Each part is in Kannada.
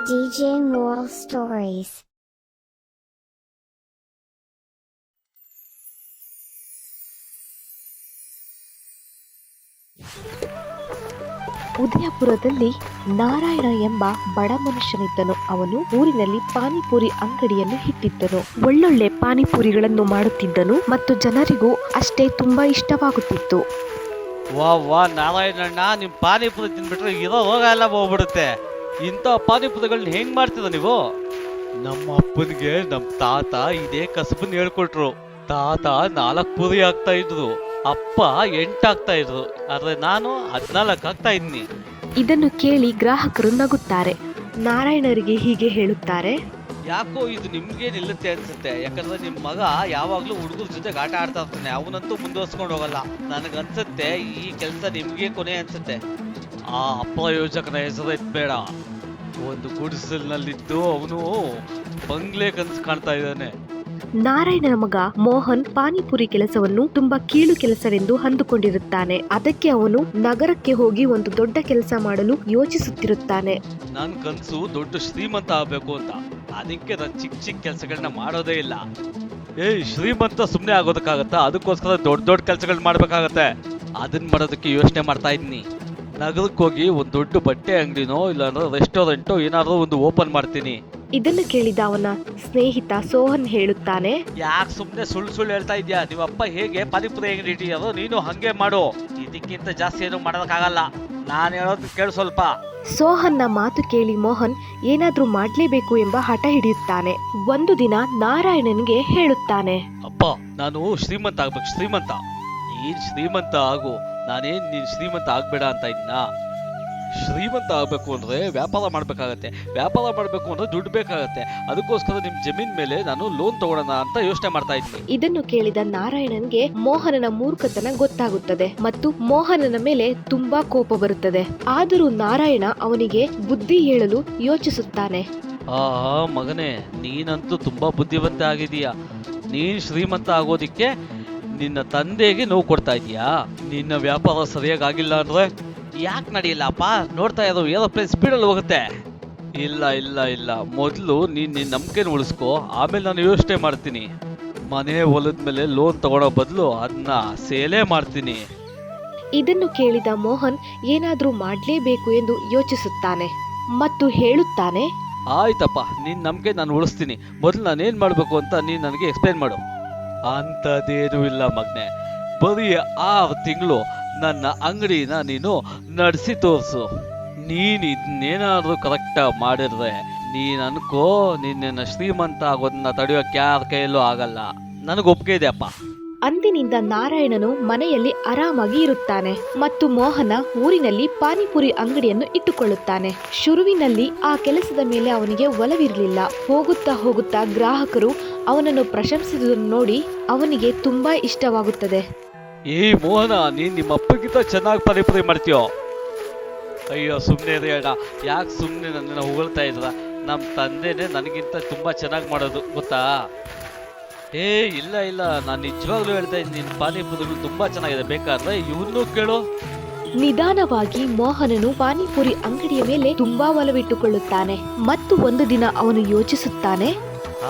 DJ Moral Stories. ಉದಯಪುರದಲ್ಲಿ ನಾರಾಯಣ ಎಂಬ ಬಡ ಮನುಷ್ಯನಿದ್ದನು. ಅವನು ಊರಿನಲ್ಲಿ ಪಾನಿಪುರಿ ಅಂಗಡಿಯನ್ನು ಇಟ್ಟಿದ್ದನು. ಒಳ್ಳೊಳ್ಳೆ ಪಾನಿಪುರಿಗಳನ್ನು ಮಾಡುತ್ತಿದ್ದನು ಮತ್ತು ಜನರಿಗೂ ಅಷ್ಟೇ ತುಂಬಾ ಇಷ್ಟವಾಗುತ್ತಿತ್ತು. ವಾ ವಾ ನಾರಾಯಣಣ್ಣ, ನಿಮ್ಮ ಪಾನಿಪುರಿ ತಿನ್ಬಿಟ್ರೆ ಇರೋ ರೋಗ ಎಲ್ಲ ಹೋಗ್ಬಿಡುತ್ತೆ. ಇಂಥ ಪಾನಿಪುರಿಗಳನ್ನ ಹೆಂಗ್ ಮಾಡ್ತಿದ ನೀವು? ನಮ್ಮ ಅಪ್ಪನಿಗೆ ನಮ್ಮ ತಾತ ಇದೇ ಕಸಬನ್ನ ಹೇಳ್ಕೊಟ್ರು. ತಾತ 4 ಪುರಿ ಆಗ್ತಾ ಇದ್ರು, ಅಪ್ಪ 8 ಆಗ್ತಾ ಇದ್ರು, ಆದ್ರೆ ನಾನು 14 ಆಗ್ತಾ ಇದ್ದೀನಿ. ಇದನ್ನು ಕೇಳಿ ಗ್ರಾಹಕರು ನಗುತ್ತಾರೆ. ನಾರಾಯಣರಿಗೆ ಹೀಗೆ ಹೇಳುತ್ತಾರೆ, ಯಾಕೋ ಇದು ನಿಮ್ಗೆ ನಿಲ್ಲುತ್ತೆ ಅನ್ಸುತ್ತೆ. ಯಾಕಂದ್ರೆ ನಿಮ್ಮ ಮಗ ಯಾವಾಗ್ಲೂ ಹುಡುಗರ ಜೊತೆಗೆ ಆಟ ಆಡ್ತಾ ಇರ್ತಾನೆ, ಅವನಂತೂ ಮುಂದುವರ್ಸ್ಕೊಂಡು ಹೋಗಲ್ಲ. ನನಗನ್ಸುತ್ತೆ ಈ ಕೆಲಸ ನಿಮ್ಗೆ ಕೊನೆ ಅನ್ಸುತ್ತೆ. ಆ ಅಪ್ರಯೋಜಕನ ಹೆಸರು ಎತ್ಬೇಡ. ಒಂದು ಗುಡಿಸಲಿನಲ್ಲಿದ್ದು ಅವನು ಬಂಗ್ಲೆ ಕನ್ಸು ಕಾಣ್ತಾ ಇದ್ದಾನೆ. ನಾರಾಯಣನ ಮಗ ಮೋಹನ್ ಪಾನಿಪುರಿ ಕೆಲಸವನ್ನು ತುಂಬಾ ಕೀಳು ಕೆಲಸವೆಂದು ಅಂದುಕೊಂಡಿರುತ್ತಾನೆ. ಅದಕ್ಕೆ ಅವನು ನಗರಕ್ಕೆ ಹೋಗಿ ಒಂದು ದೊಡ್ಡ ಕೆಲಸ ಮಾಡಲು ಯೋಚಿಸುತ್ತಿರುತ್ತಾನೆ. ನನ್ ಕನ್ಸು ದೊಡ್ಡ ಶ್ರೀಮಂತ ಆಗ್ಬೇಕು ಅಂತ. ಅದಕ್ಕೆ ನಾನು ಚಿಕ್ಕ ಚಿಕ್ಕ ಕೆಲಸಗಳನ್ನ ಮಾಡೋದೇ ಇಲ್ಲ. ಶ್ರೀಮಂತ ಸುಮ್ನೆ ಆಗೋದಕ್ಕಾಗತ್ತಾ? ಅದಕ್ಕೋಸ್ಕರ ದೊಡ್ಡ ದೊಡ್ಡ ಕೆಲಸಗಳನ್ನ ಮಾಡ್ಬೇಕಾಗತ್ತೆ. ಅದನ್ನ ಮಾಡೋದಕ್ಕೆ ಯೋಚನೆ ಮಾಡ್ತಾ ಇದ್ದೀನಿ. ನಗರಕ್ಕೆ ಹೋಗಿ ಒಂದು ದೊಡ್ಡ ಬಟ್ಟೆ ಅಂಗಡಿನೋ ಇಲ್ಲಾಂದ್ರೆ ರೆಸ್ಟೋರೆಂಟೋ ಏನಾದ್ರು ಒಂದು ಓಪನ್ ಮಾಡ್ತೀನಿ. ಇದನ್ನು ಕೇಳಿದ ಅವನ ಸ್ನೇಹಿತ ಸೋಹನ್ ಹೇಳುತ್ತಾನೆ, ಯಾಕೆ ಸುಮ್ನೆ ಸುಳ್ಳು ಹೇಳ್ತಾ ಇದ್ಯಾ? ನೀವಪ್ಪ ಹೇಗೆ ಪಾನಿಪುರಿ ಅಂಗಡಿ ಇಟ್ಟಿರೋದು, ನೀನು ಹಂಗೆ ಮಾಡು. ಇದಕ್ಕಿಂತ ಜಾಸ್ತಿ ಏನು ಮಾಡೋದಕ್ಕಾಗಲ್ಲ. ನಾನು ಹೇಳೋದು ಕೇಳು ಸ್ವಲ್ಪ. ಸೋಹನ್ನ ಮಾತು ಕೇಳಿ ಮೋಹನ್ ಏನಾದ್ರೂ ಮಾಡ್ಲೇಬೇಕು ಎಂಬ ಹಠ ಹಿಡಿಯುತ್ತಾನೆ. ಒಂದು ದಿನ ನಾರಾಯಣನ್ಗೆ ಹೇಳುತ್ತಾನೆ, ಅಪ್ಪ, ನಾನು ಶ್ರೀಮಂತ ಆಗ್ಬೇಕು, ಶ್ರೀಮಂತ. ನೀನ್ ಶ್ರೀಮಂತ ಆಗು, ನಾನೇನ್ ನೀನ್ ಶ್ರೀಮಂತ ಆಗ್ಬೇಡ ಅಂತ ಇದ್ನ. ಶ್ರೀಮಂತ ಆಗ್ಬೇಕು ಅಂದ್ರೆ ವ್ಯಾಪಾರ ಮಾಡ್ಬೇಕಾಗತ್ತೆ. ವ್ಯಾಪಾರ ಮಾಡ್ಬೇಕು ಅಂದ್ರೆ ದುಡ್ಡು ಬೇಕಾಗತ್ತೆ. ಅದಕ್ಕೋಸ್ಕರ ನಿಮ್ ಜಮೀನ್ ಮೇಲೆ ನಾನು ಲೋನ್ ತಗೊಳ್ಳೋಣ ಅಂತ ಯೋಚನೆ ಮಾಡ್ತಾ ಇದ್ದೀನಿ. ಇದನ್ನು ಕೇಳಿದ ನಾರಾಯಣನ್ಗೆ ಮೋಹನನ ಮೂರ್ಖತನ ಗೊತ್ತಾಗುತ್ತದೆ ಮತ್ತು ಮೋಹನನ ಮೇಲೆ ತುಂಬಾ ಕೋಪ ಬರುತ್ತದೆ. ಆದರೂ ನಾರಾಯಣ ಅವನಿಗೆ ಬುದ್ಧಿ ಹೇಳಲು ಯೋಚಿಸುತ್ತಾನೆ. ಮಗನೇ, ನೀನಂತೂ ತುಂಬಾ ಬುದ್ಧಿವಂತ ಆಗಿದೀಯ. ನೀನ್ ಶ್ರೀಮಂತ ಆಗೋದಿಕ್ಕೆ ನಿನ್ನ ತಂದೆಗೆ ನೋವು ಕೊಡ್ತಾ ಇದೀಯಾ? ನಿನ್ನ ವ್ಯಾಪಾರ ಸರಿಯಾಗಿ ಆಗಿಲ್ಲ ಅಂದ್ರೆ ಯಾಕೆ ನಡೆಯಲ್ಲಪ್ಪ? ನೋಡ್ತಾ ಇರೋ ಏರೋಪ್ಲೇನ್ ಸ್ಪೀಡಲ್ಲಿ ಹೋಗುತ್ತೆ. ಇಲ್ಲ ಇಲ್ಲ ಇಲ್ಲ, ಮೊದಲು ನಿನ್ನ ನಂಬಿಕೆನ ಉಳಿಸ್ಕೊ, ಆಮೇಲೆ ನಾನು ಯೋಚನೆ ಮಾಡ್ತೀನಿ. ಮನೆ ಹೊಲದ ಮೇಲೆ ಲೋನ್ ತಗೊಳ್ಳೋ ಬದಲು ಅದನ್ನ ಸೇಲೇ ಮಾಡ್ತೀನಿ. ಇದನ್ನು ಕೇಳಿದ ಮೋಹನ್ ಏನಾದ್ರೂ ಮಾಡ್ಲೇಬೇಕು ಎಂದು ಯೋಚಿಸುತ್ತಾನೆ ಮತ್ತು ಹೇಳುತ್ತಾನೆ, ಆಯ್ತಪ್ಪ, ನಿನ್ನ ನಂಬಿಕೆ ನಾನು ಉಳಿಸ್ತೀನಿ. ಮೊದಲು ನಾನೇನ್ ಮಾಡ್ಬೇಕು ಅಂತ ನೀನ್ ನನಗೆ ಎಕ್ಸ್ಪ್ಲೈನ್ ಮಾಡು. ಅಂಥದ್ದೇನೂ ಇಲ್ಲ ಮಗನೆ, ಬರೀ 6 ತಿಂಗಳು ನನ್ನ ಅಂಗಡಿನ ನೀನು ನಡೆಸಿ ತೋರಿಸು. ನೀನ್ ಇದನ್ನೇನಾದ್ರೂ ಕರೆಕ್ಟಾಗಿ ಮಾಡಿದ್ರೆ ನೀನ್ ಅನ್ಕೋ, ನಿನ್ನ ಶ್ರೀಮಂತ ಆಗೋದನ್ನ ತಡೆಯೋಕೆ ಯಾರ ಕೈಯಲ್ಲೂ ಆಗಲ್ಲ. ನನಗೆ ಒಪ್ಪಿಗೆ ಇದೆ ಅಪ್ಪ. ಅಂದಿನಿಂದ ನಾರಾಯಣನು ಮನೆಯಲ್ಲಿ ಆರಾಮಾಗಿ ಇರುತ್ತಾನೆ ಮತ್ತು ಮೋಹನ ಊರಿನಲ್ಲಿ ಪಾನಿಪುರಿ ಅಂಗಡಿಯನ್ನು ಇಟ್ಟುಕೊಳ್ಳುತ್ತಾನೆ. ಶುರುವಿನಲ್ಲಿ ಆ ಕೆಲಸದ ಮೇಲೆ ಅವನಿಗೆ ಒಲವಿರಲಿಲ್ಲ. ಹೋಗುತ್ತಾ ಹೋಗುತ್ತಾ ಗ್ರಾಹಕರು ಅವನನ್ನು ಪ್ರಶಂಸಿಸುವುದನ್ನು ನೋಡಿ ಅವನಿಗೆ ತುಂಬಾ ಇಷ್ಟವಾಗುತ್ತದೆ. ಮೋಹನ, ನೀನ್ ನಿಮ್ಮ ಅಪ್ಪಗಿಂತ ಚೆನ್ನಾಗಿ ಪಾನಿಪುರಿ ಮಾಡ್ತೀಯೋ? ಅಯ್ಯೋ ಸುಮ್ಮನೆ ಅಣ್ಣ, ಯಾಕೆ ಸುಮ್ಮನೆ ನನ್ನನ್ನು ಹೊಗಳ್ತಾ ಇದ್ರ? ನಮ್ಮ ತಂದೆನೇ ನನಗಿಂತ ತುಂಬಾ ಚೆನ್ನಾಗಿ ಮಾಡೋದು ಗೊತ್ತಾ? ಇಲ್ಲ ಇಲ್ಲ, ನಾನು ನಿಜವಾಗ್ಲೂ ಹೇಳ್ತಾ ಇದ್ದೀನಿ, ನಿನ್ನ ಪಾನಿಪುರಿಗಳು ತುಂಬಾ ಚೆನ್ನಾಗಿದೆ. ಬೇಕಾದ್ರೆ ಇವನ್ನೂ ಕೇಳು. ನಿಧಾನವಾಗಿ ಮೋಹನನು ಪಾನಿಪುರಿ ಅಂಗಡಿಯ ಮೇಲೆ ತುಂಬಾ ಒಲವಿಟ್ಟುಕೊಳ್ಳುತ್ತಾನೆ ಮತ್ತು ಒಂದು ದಿನ ಅವನು ಯೋಚಿಸುತ್ತಾನೆ,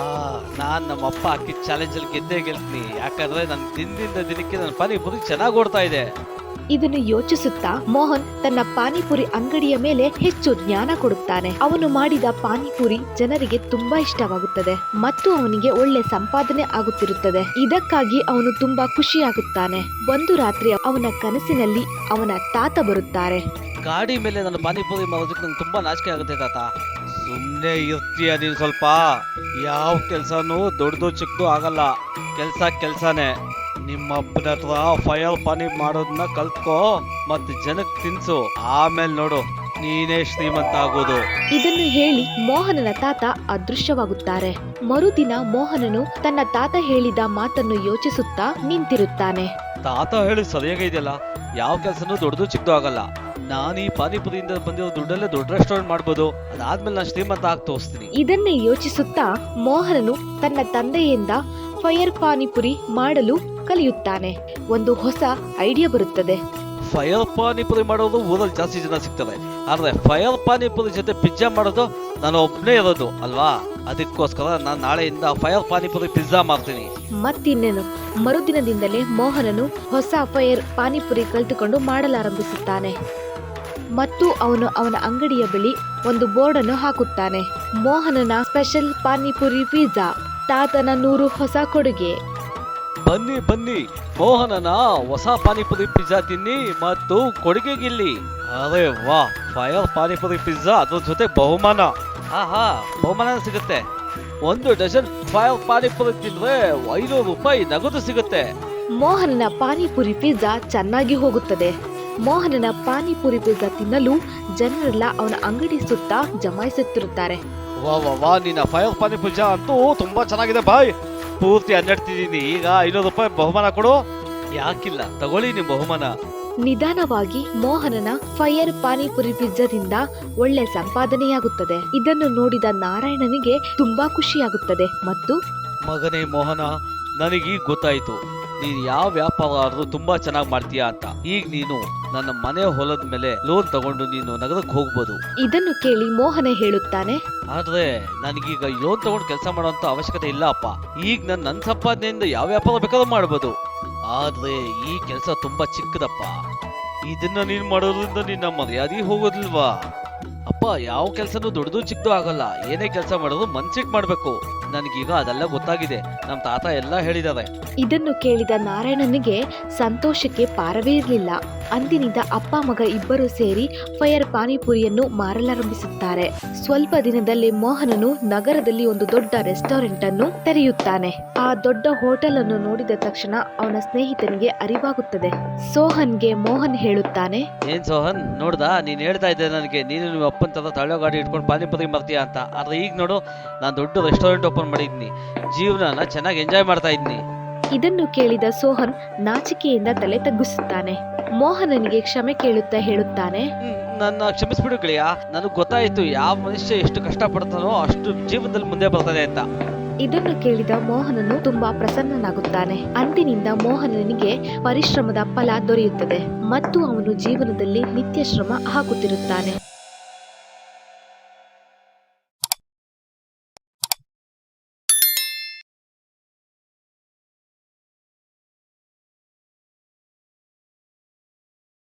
ನಾನ್ ನಮ್ಮ ಅಪ್ಪ ಹಾಕಿದ ಚಾಲೆಂಜ್ ಅಲ್ಲಿ ಗೆದ್ದೇ ಗೆಲ್ತೀನಿ. ಯಾಕಂದ್ರೆ ನನ್ನ ದಿನದಿಂದ ದಿನಕ್ಕೆ ನನ್ನ ಪಾನಿಪುರಿ ಚೆನ್ನಾಗಿ ಓಡ್ತಾ ಇದೆ. ಇದನ್ನು ಯೋಚಿಸುತ್ತಾ ಮೋಹನ್ ತನ್ನ ಪಾನಿಪುರಿ ಅಂಗಡಿಯ ಮೇಲೆ ಹೆಚ್ಚು ಜ್ಞಾನ ಕೊಡುತ್ತಾನೆ. ಅವನು ಮಾಡಿದ ಪಾನಿಪುರಿ ಜನರಿಗೆ ತುಂಬಾ ಇಷ್ಟವಾಗುತ್ತದೆ ಮತ್ತು ಅವನಿಗೆ ಒಳ್ಳೆ ಸಂಪಾದನೆ ಆಗುತ್ತಿರುತ್ತದೆ. ಇದಕ್ಕಾಗಿ ಅವನು ತುಂಬಾ ಖುಷಿಯಾಗುತ್ತಾನೆ. ಒಂದು ರಾತ್ರಿ ಅವನ ಕನಸಿನಲ್ಲಿ ಅವನ ತಾತ ಬರುತ್ತಾರೆ. ಗಾಡಿ ಮೇಲೆ ನನ್ನ ಪಾನಿಪುರಿ ಮಾಡೋದಕ್ಕೆ ನಂಗೆ ತುಂಬಾ ನಾಚಿಕೆ ಆಗುತ್ತೆ ತಾತ. ಸುಮ್ಮನೆ ಇರ್ತೀಯ ನೀನು ಸ್ವಲ್ಪ? ಯಾವ ಕೆಲ್ಸನೂ ದೊಡ್ಡದು ಚಿಕ್ಕದು ಆಗಲ್ಲ. ಕೆಲ್ಸನೇ. ನಿಮ್ಮ ಅಪ್ಪನ ಹತ್ರ ಫೈರ್ ಪಾನಿ ಮಾಡೋದನ್ನ ಕಲ್ತ್ಕೋ ಮತ್ತೆ ಜನಕ್ಕೆ ತಿನ್ಸು, ಆಮೇಲೆ ನೋಡು ನೀನೇ ಶ್ರೀಮಂತ ಆಗೋದು. ಇದನ್ನು ಹೇಳಿ ಮೋಹನನ ತಾತ ಅದೃಶ್ಯವಾಗುತ್ತಾರೆ. ಮರುದಿನ ಮೋಹನನು ತನ್ನ ತಾತ ಹೇಳಿದ ಮಾತನ್ನು ಯೋಚಿಸುತ್ತಾ ನಿಂತಿರುತ್ತಾನೆ. ತಾತ ಹೇಳಿ ಸರಿಯಾಗಿದೆಯಲ್ಲ, ಯಾವ ಕೆಲ್ಸನೂ ದೊಡ್ಡದು ಚಿಕ್ಕದು ಆಗಲ್ಲ. ನಾನು ಈ ಪಾನಿಪುರಿಯಿಂದ ಬಂದಿರೋ ದುಡ್ಡಲ್ಲೇ ದೊಡ್ಡ ರೆಸ್ಟೋರೆಂಟ್ ಮಾಡ್ಬೋದು. ಅದಾದ್ಮೇಲೆ ನಾನು ಶ್ರೀಮಂತ ಆಗಿ ತೋರಿಸ್ತೀನಿ. ಇದನ್ನೇ ಯೋಚಿಸುತ್ತಾ ಮೋಹನನು ತನ್ನ ತಂದೆಯಿಂದ ಫೈರ್ ಪಾನಿಪುರಿ ಮಾಡಲು ಕಲಿಯುತ್ತಾನೆ. ಒಂದು ಹೊಸ ಐಡಿಯಾ ಬರುತ್ತದೆ. ಫೈರ್ ಪಾನಿಪುರಿ ಮಾಡೋದು ಊರಲ್ಲಿ ಜಾಸ್ತಿ ಜನ ಸಿಗ್ತಾರೆ, ಆದ್ರೆ ಫೈರ್ ಪಾನಿಪುರಿ ಜೊತೆ ಪಿಜ್ಜಾ ಮಾಡೋದು ನಾನು ಒಬ್ಬನೇ ಇರೋದು ಅಲ್ವಾ, ಅದಕ್ಕೋಸ್ಕರ ನಾನು ನಾಳೆಯಿಂದ ಫೈರ್ ಪಾನಿಪುರಿ ಪಿಜ್ಜಾ ಮಾಡ್ತೀನಿ. ಮತ್ತಿನ್ನೇನು, ಮರುದಿನದಿಂದಲೇ ಮೋಹನನು ಹೊಸ ಫೈರ್ ಪಾನಿಪುರಿ ಕಲಿತುಕೊಂಡು ಮಾಡಲಾರಂಭಿಸುತ್ತಾನೆ. ಮತ್ತು ಅವನು ಅವನ ಅಂಗಡಿಯ ಬಳಿ ಒಂದು ಬೋರ್ಡ್ ಅನ್ನು ಹಾಕುತ್ತಾನೆ. ಮೋಹನನ ಸ್ಪೆಷಲ್ ಪಾನಿಪುರಿ ಪಿಜ್ಜಾ, ತಾತನ 100 ಹೊಸ ಕೊಡುಗೆ. ಬನ್ನಿ ಬನ್ನಿ, ಮೋಹನನ ಹೊಸ ಪಾನಿಪುರಿ ಪಿಜ್ಜಾ ತಿನ್ನಿ ಮತ್ತು ಕೊಡುಗೆ ಗಿಲ್ಲಿ. ಅರೆ ವಾ, ಫೈರ್ ಪಾನಿಪುರಿ ಪಿಜ್ಜಾ, ಅದ್ರ ಜೊತೆ ಬಹುಮಾನ. ಬಹುಮಾನ ಸಿಗುತ್ತೆ. 1 ಡಜನ್ ಫೈರ್ ಪಾನಿಪುರಿ ತಿಂದ್ರೆ 500 ರೂಪಾಯಿ ನಗದು ಸಿಗುತ್ತೆ. ಮೋಹನನ ಪಾನಿಪುರಿ ಪಿಜ್ಜಾ ಚೆನ್ನಾಗಿ ಹೋಗುತ್ತದೆ. ಮೋಹನನ ಪಾನಿಪುರಿ ಪಿಜ್ಜಾ ತಿನ್ನಲು ಜನರೆಲ್ಲ ಅವನ ಅಂಗಡಿ ಸುತ್ತ ಜಮಾಯಿಸುತ್ತಿರುತ್ತಾರೆ. ವಾ ವಾ ವಾ, ನಿನ್ನ ಫೈರ್ ಪಾನಿಪುರಿ ಪಿಜ್ಜಾ ಅಂತೂ ತುಂಬಾ ಚೆನ್ನಾಗಿದೆ ಬಾಯ್. ಪೂರ್ತಿ ಅನ್ನಡ್ತಿದ್ದೀನಿ. ಈಗ 500 ರೂಪಾಯಿ ಬಹುಮಾನ ಕೊಡು. ಯಾಕಿಲ್ಲ, ತಗೊಳ್ಳಿ ನಿಮ್ ಬಹುಮಾನ. ನಿಧಾನವಾಗಿ ಮೋಹನನ ಫೈರ್ ಪಾನಿಪುರಿ ಪಿಜ್ಜಾದಿಂದ ಒಳ್ಳೆ ಸಂಪಾದನೆಯಾಗುತ್ತದೆ. ಇದನ್ನು ನೋಡಿದ ನಾರಾಯಣನಿಗೆ ತುಂಬಾ ಖುಷಿಯಾಗುತ್ತದೆ ಮತ್ತು ಮಗನೇ ಮೋಹನ, ನನಗೀಗ ಗೊತ್ತಾಯ್ತು ನೀನು ಯಾವ ವ್ಯಾಪಾರ ಆದ್ರೂ ತುಂಬಾ ಚೆನ್ನಾಗಿ ಮಾಡ್ತೀಯಾ ಅಂತ. ಈಗ ನೀನು ನನ್ನ ಮನೆ ಹೊಲದ ಮೇಲೆ ಲೋನ್ ತಗೊಂಡು ನೀನು ನಗರಕ್ಕೆ ಹೋಗ್ಬೋದು. ಇದನ್ನು ಕೇಳಿ ಮೋಹನ ಹೇಳುತ್ತಾನೆ, ಆದ್ರೆ ನನಗೀಗ ಲೋನ್ ತಗೊಂಡು ಕೆಲಸ ಮಾಡುವಂತ ಅವಶ್ಯಕತೆ ಇಲ್ಲ ಅಪ್ಪ. ಈಗ ನನ್ನ ಸಂಪಾದನೆಯಿಂದ ಯಾವ ವ್ಯಾಪಾರ ಬೇಕಾದ್ರೂ ಮಾಡ್ಬೋದು. ಆದ್ರೆ ಈ ಕೆಲಸ ತುಂಬಾ ಚಿಕ್ಕದಪ್ಪ. ಇದನ್ನ ನೀನ್ ಮಾಡೋದ್ರಿಂದ ನಿನ್ನ ಮರ್ಯಾದೆ ಹೋಗೋದಿಲ್ವಾ ಅಪ್ಪ? ಯಾವ ಕೆಲಸನೂ ದೊಡ್ಡದು ಚಿಕ್ಕದು ಆಗಲ್ಲ. ಏನೇ ಕೆಲಸ ಮಾಡೋದು ಮನ್ಸಿಟ್ ಮಾಡ್ಬೇಕು. ನನಗೀಗ ಅದೆಲ್ಲ ಗೊತ್ತಾಗಿದೆ. ನಮ್ಮ ತಾತ ಎಲ್ಲ ಹೇಳಿದ್ದಾರೆ. ಇದನ್ನು ಕೇಳಿದ ನಾರಾಯಣನಿಗೆ ಸಂತೋಷಕ್ಕೆ ಪಾರವೇ ಇರಲಿಲ್ಲ. ಅಂದಿನಿಂದ ಅಪ್ಪ ಮಗ ಇಬ್ಬರು ಸೇರಿ ಫೈರ್ ಪಾನಿಪುರಿಯನ್ನು ಮಾರಲಾರಂಭಿಸುತ್ತಾರೆ. ಸ್ವಲ್ಪ ದಿನದಲ್ಲಿ ಮೋಹನನು ನಗರದಲ್ಲಿ ಒಂದು ದೊಡ್ಡ ರೆಸ್ಟೋರೆಂಟ್ ಅನ್ನು ತೆರೆಯುತ್ತಾನೆ. ಆ ದೊಡ್ಡ ಹೋಟೆಲ್ ಅನ್ನು ನೋಡಿದ ತಕ್ಷಣ ಅವನ ಸ್ನೇಹಿತನಿಗೆ ಅರಿವಾಗುತ್ತದೆ. ಸೋಹನ್ಗೆ ಮೋಹನ್ ಹೇಳುತ್ತಾನೆ, ಏನ್ ಸೋಹನ್, ನೋಡ್ದಾ, ನೀನ್ ಹೇಳ್ತಾ ಇದ್ದೆ ನನಗೆ ನೀನು ನಿಮ್ಮ ಅಪ್ಪನ ತರ ತಳ್ಳೋ ಗಾಡಿ ಇಟ್ಕೊಂಡು ಪಾನಿಪುರಿ ಮಾಡ್ತೀಯಾ ಅಂತ. ಆದ್ರೆ ಈಗ ನೋಡು, ನಾನು ದೊಡ್ಡ ರೆಸ್ಟೋರೆಂಟ್ ಓಪನ್ ಮಾಡಿದ್ನಿ. ಜೀವನನ ಚೆನ್ನಾಗಿ ಎಂಜಾಯ್ ಮಾಡ್ತಾ ಇದ್ನಿ. ಇದನ್ನು ಕೇಳಿದ ಸೋಹನ್ ನಾಚಿಕೆಯಿಂದ ತಲೆ ತಗ್ಗಿಸುತ್ತಾನೆ. ಮೋಹನನಿಗೆ ಕ್ಷಮೆ ಕೇಳುತ್ತಾ ಹೇಳುತ್ತಾನೆ, ನನ್ನ ಕ್ಷಮಿಸ್ಬಿಡು ಗೆಳೆಯ. ನನಗೆ ಗೊತ್ತಾಯ್ತು ಯಾವ ಮನುಷ್ಯ ಎಷ್ಟು ಕಷ್ಟ ಪಡ್ತಾನೋ ಅಷ್ಟು ಜೀವನದಲ್ಲಿ ಮುಂದೆ ಬರ್ತಾನೆ ಅಂತ. ಇದನ್ನು ಕೇಳಿದ ಮೋಹನನು ತುಂಬಾ ಪ್ರಸನ್ನನಾಗುತ್ತಾನೆ. ಅಂದಿನಿಂದ ಮೋಹನನಿಗೆ ಪರಿಶ್ರಮದ ಫಲ ದೊರೆಯುತ್ತದೆ ಮತ್ತು ಅವನು ಜೀವನದಲ್ಲಿ ನಿತ್ಯ ಶ್ರಮ ಹಾಕುತ್ತಿರುತ್ತಾನೆ.